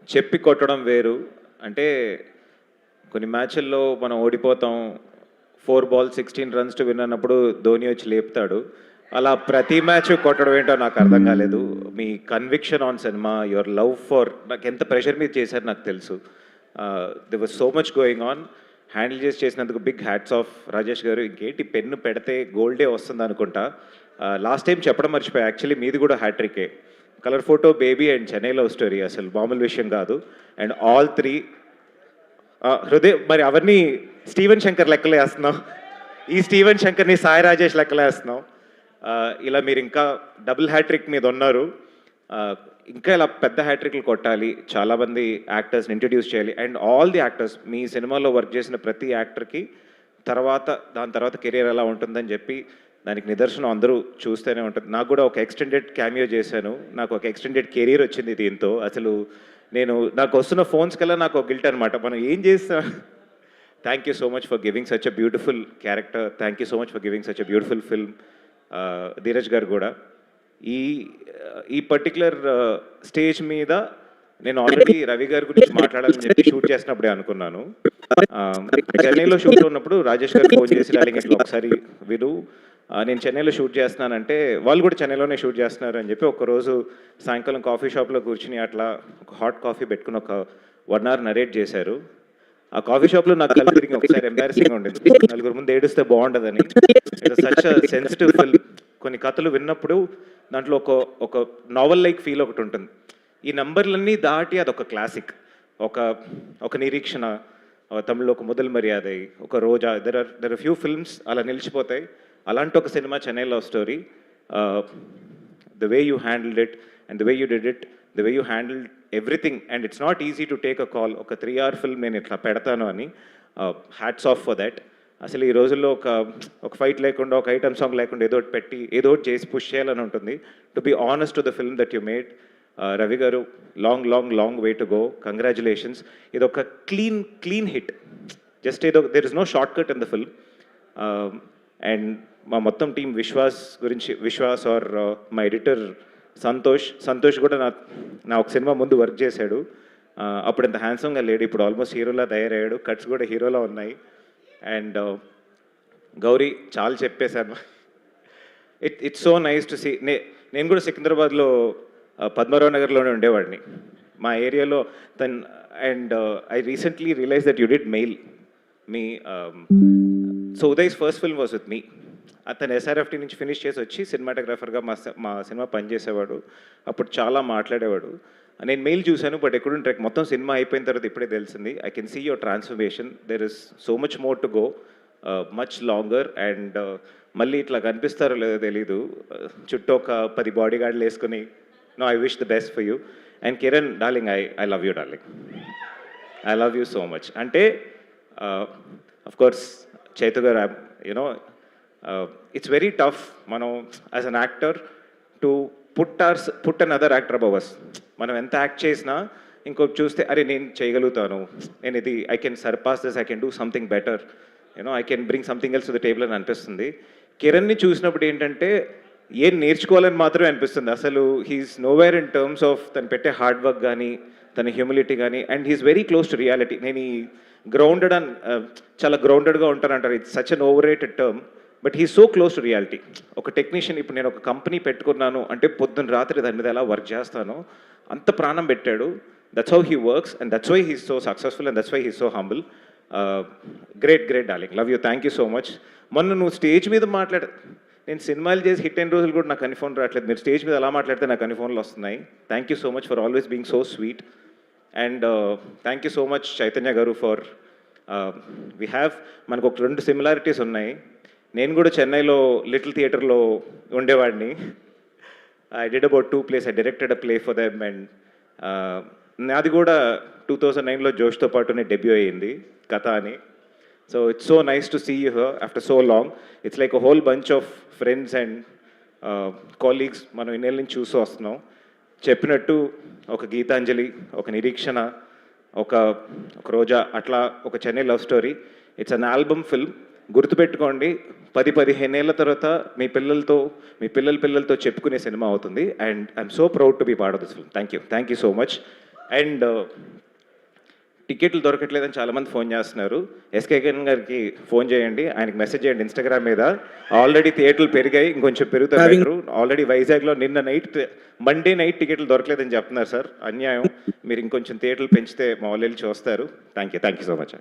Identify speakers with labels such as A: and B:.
A: చెప్పి కొట్టడం వేరు. అంటే కొన్ని మ్యాచ్‌ల్లో మనం ఓడిపోతాం. 4 బాల్స్ 16 రన్స్ టు విన్ అన్నప్పుడు ధోని వచ్చి లేపుతాడు. అలా ప్రతి మ్యాచ్ కొట్టడం ఏంటో నాకు అర్థం కాలేదు. మీ conviction on cinema, your love for నాకెంత ప్రెషర్ మీద చేశారో నాకు తెలుసు. There was so much going on. Handle చేసినందుకు big hats off Rajesh garu. ఇంకేంటి పెన్ను పెడితే గోల్డే వస్తుంది అనుకుంటా. లాస్ట్ టైం చెప్పడం మర్చిపోయా. యాక్చువల్లీ మీది కూడా హ్యాట్రికే. Colour photo, baby and Chennai love story అసలు మామూలు విషయం కాదు. అండ్ ఆల్ త్రీ హృదయ్ మరి అవన్నీ స్టీవెన్ శంకర్ లెక్కలే వేస్తున్నావు. ఈ స్టీవెన్ శంకర్ని సాయి రాజేష్ లెక్కలే వేస్తున్నావు. ఇలా మీరు ఇంకా డబుల్ హ్యాట్రిక్ మీద ఉన్నారు. ఇంకా ఇలా పెద్ద హ్యాట్రిక్లు కొట్టాలి. చాలామంది యాక్టర్స్ని ఇంట్రడ్యూస్ చేయాలి. అండ్ ఆల్ ది యాక్టర్స్, మీ సినిమాలో వర్క్ చేసిన ప్రతి యాక్టర్కి దాని తర్వాత కెరీర్ ఎలా ఉంటుందని చెప్పి దానికి నిదర్శనం అందరూ చూస్తూనే ఉంటుంది. నాకు కూడా ఒక ఎక్స్టెండెడ్ క్యామియో చేశాను. నాకు ఒక ఎక్స్టెండెడ్ కెరీర్ వచ్చింది దీంతో. అసలు నాకు వస్తున్న ఫోన్స్ కల్లా నాకు ఒక గిల్ట్ అనమాట. మనం ఏం చేస్తాం. Thank you so much for giving such a beautiful character. Thank you so much for giving such a beautiful film. Dheeraj గారు కూడా ఈ పర్టికులర్ స్టేజ్ మీద నేను ఆల్రెడీ రవి గారి గురించి మాట్లాడాలని చెప్పి షూట్ చేసినప్పుడే అనుకున్నాను. చెన్నైలో షూట్ ఉన్నప్పుడు రాజేష్ గారు ఫోన్ చేసి డార్లింగ్ ఇట్లా ఒకసారి విను, నేను చెన్నైలో షూట్ చేస్తున్నానంటే వాళ్ళు కూడా చెన్నైలోనే షూట్ చేస్తున్నారు అని చెప్పి ఒకరోజు సాయంకాలం కాఫీ షాప్లో కూర్చుని అట్లా ఒక హాట్ కాఫీ పెట్టుకుని ఒక 1 hour నరేట్ చేశారు. ఆ కాఫీ షాప్లో నాకు కళ్ళు తిరిగి ఒకసారి ఎంబారసింగ్ ఉండేది. నలుగురు ముందు ఏడుస్తే బాగుండదని. It's such a sensitive film. కొన్ని కథలు విన్నప్పుడు దాంట్లో ఒక నావెల్ లైక్ ఫీల్ ఒకటి ఉంటుంది. ఈ నంబర్లన్నీ దాటి అదొక క్లాసిక్. ఒక నిరీక్షణ, తమిళ్లో ఒక మొదల్ మర్యాద, ఒక రోజా, దెర్ ఆర్ ఫ్యూ ఫిల్మ్స్ అలా నిలిచిపోతాయి. అలాంటి ఒక cinema Chennai love story. The way you handled it and the way you did it, the way you handled everything. And it's not easy to take a call. ఒక 3 hour film నేను ఇట్లా పెడతాను అని. Hats off for that. అసలు ఈ రోజుల్లో ఒక fight లేకుండా, ఒక ఐటమ్ సాంగ్ లేకుండా ఏదో ఒకటి పెట్టి ఏదో ఒకటి చేసి పుష్ చేయాలని ఉంటుంది. To be honest to the film that you made, Ravi garu, long way to go. Congratulations. ఇది ఒక clean hit. Just there is no short cut in the film. And మా మొత్తం టీం విశ్వాస్ ఆర్ మా ఎడిటర్ సంతోష్ కూడా నా ఒక సినిమా ముందు వర్క్ చేశాడు. అప్పుడు ఇంత హ్యాండ్సమ్గా లేడు, ఇప్పుడు ఆల్మోస్ట్ హీరోలా తయారయ్యాడు. కట్స్ కూడా హీరోలా ఉన్నాయి. అండ్ గౌరీ చాలా చెప్పేశాను. It's so nice to see. నేను కూడా సికింద్రాబాద్లో పద్మారావు నగర్లోనే ఉండేవాడిని, మా ఏరియాలో. And I recently realise that you did mail me. So Uday's first film was with me. అతను SRFT నుంచి ఫినిష్ చేసి వచ్చి సినిమాటోగ్రాఫర్గా మా సినిమా పనిచేసేవాడు. అప్పుడు చాలా మాట్లాడేవాడు. నేను మెయిల్ చూశాను, బట్ ఎక్కడుంటే మొత్తం సినిమా అయిపోయిన తర్వాత ఇప్పుడే తెలిసింది. I can see your transformation. There is so much more to go, much longer. And మళ్ళీ ఇట్లా కనిపిస్తారో లేదో తెలీదు. చుట్టూ ఒక 10 బాడీ గార్డులు వేసుకుని. No, I wish the best for you. And Kiran darling, I love you darling. I love you so much. అంటే of course Chaitu garu, you know, it's very tough మనం as an actor to put another actor above us. మనం ఎంత act చేసినా ఇంకొకటి చూస్తే అరే నేను చేయగలుగుతాను, నేను ఇది I can surpass this, I can do something better, you know, I can bring something else to the table అని అనిపిస్తుంది. కిరణ్ని చూసినప్పుడు ఏంటంటే ఏం నేర్చుకోవాలని మాత్రమే అనిపిస్తుంది. అసలు he's nowhere in terms of తను పెట్టే హార్డ్ వర్క్ కానీ, తన హ్యూమిలిటీ కానీ. And he's very close to reality. నేను ఈ గ్రౌండెడ్ అని చాలా గ్రౌండెడ్గా ఉంటానంటారు. It's such an overrated term, but he so close to reality. ఒక టెక్నీషియన్, ఇప్పుడు నేను ఒక కంపెనీ పెట్టుకున్నాను అంటే పొద్దున్న రాత్రి దాని మీద ఎలా వర్క్ చేస్తానో అంత ప్రాణం పెట్టాడు. That's how he works and that's why he's so successful and that's why he's so humble. Great darling, love you, thank you so much. మొన్న నువ్వు స్టేజ్ మీద నేను సినిమాలు చేసి హిట్ అయిన రోజులు కూడా నాకు అన్ని ఫోన్ రావట్లేదు. మీరు స్టేజ్ మీద ఎలా మాట్లాడితే నాకు అన్ని ఫోన్లు వస్తున్నాయి. Thank you so much for always being so sweet. And thank you so much Chaitanya గారు ఫర్ మనకు ఒక 2 సిమిలారిటీస్ ఉన్నాయి. నేను కూడా చెన్నైలో లిటిల్ థియేటర్లో ఉండేవాడిని. I did about 2 plays. I directed a play for them. And నాది కూడా 2009లో జోష్తో పాటునే డెబ్యూ అయ్యింది కథ అని. So it's so nice to see you here after so long. It's like a whole bunch of friends and colleagues మనం ఇన్నేళ్ళ నుంచి చూస్తూ వస్తున్నాం. చెప్పినట్టు ఒక గీతాంజలి, ఒక నిరీక్షణ, ఒక రోజా, అట్లా ఒక Chennai love story. It's an album film. గుర్తుపెట్టుకోండి, 10-15 ఏళ్ళ తర్వాత మీ పిల్లలతో చెప్పుకునే సినిమా అవుతుంది. And I'm so proud to be part of this film. Thank you so much. And టికెట్లు దొరకట్లేదని చాలామంది ఫోన్ చేస్తున్నారు. ఎస్కే గారికి ఫోన్ చేయండి, ఆయనకి మెసేజ్ చేయండి ఇన్స్టాగ్రామ్ మీద. ఆల్రెడీ థియేటర్లు పెరిగాయి, ఇంకొంచెం పెరుగుతాయి బెటరు. ఆల్రెడీ వైజాగ్లో నిన్న నైట్ మండే నైట్ టికెట్లు దొరకలేదని చెప్తున్నారు సార్. అన్యాయం. మీరు ఇంకొంచెం థియేటర్లు పెంచితే మా వాళ్ళు వెళ్ళి చూస్తారు. Thank you so much.